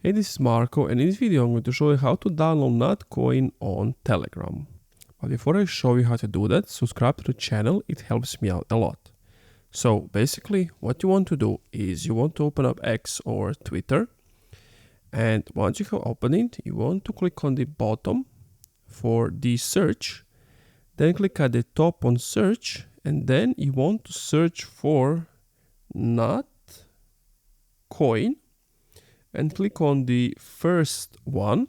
Hey, this is Marco, and in this video I'm going to show you how to download NotCoin on Telegram. But before I show you how to do that, subscribe to the channel, it helps me out a lot. So basically what you want to do is you want to open up X or Twitter, and once you have opened it, you want to click on the bottom for the search, then click at the top on search, and then you want to search for NotCoin and click on the first one.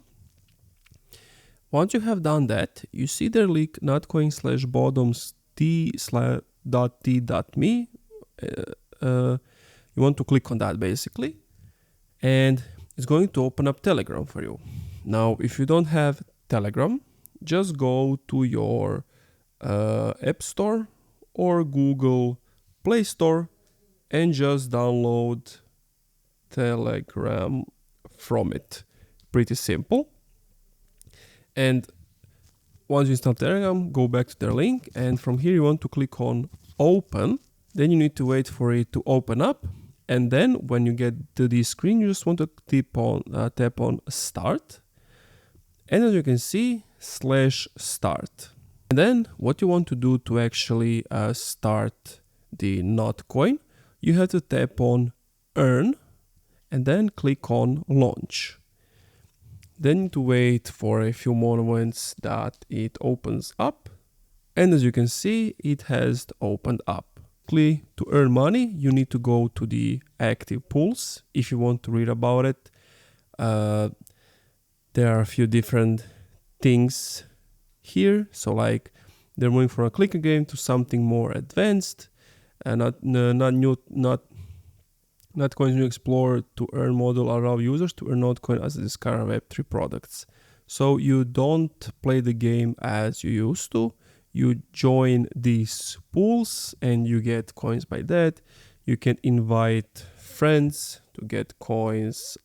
Once you have done that, you see the link notcoin/bottoms t.me. You want to click on that basically, and it's going to open up Telegram for you. Now, if you don't have Telegram, just go to your App Store or Google Play Store and just download Telegram from it. Pretty simple. And once you install Telegram, go back to their link, and from here you want to click on open. Then you need to wait for it to open up, and then when you get to this screen, you just want to tap on start, and as you can see, /start. And then what you want to do to actually start the NotCoin, you have to tap on earn and then click on launch. Then to wait for a few moments that it opens up, and as you can see, it has opened up. To earn money, you need to go to the active pools if you want to read about it. There are a few different things here, so like they're moving from a clicker game to something more advanced, and NotCoin's new Explorer to earn model allow users to earn NotCoin as they discover Web3 products. So you don't play the game as you used to. You join these pools and you get coins by that. You can invite friends to get coins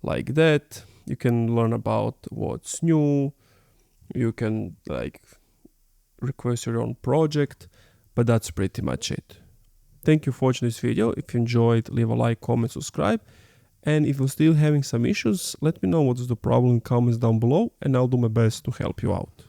like that. You can learn about what's new. You can like request your own project, but that's pretty much it. Thank you for watching this video. If you enjoyed, leave a like, comment, subscribe. And if you're still having some issues, let me know what's the problem in comments down below, and I'll do my best to help you out.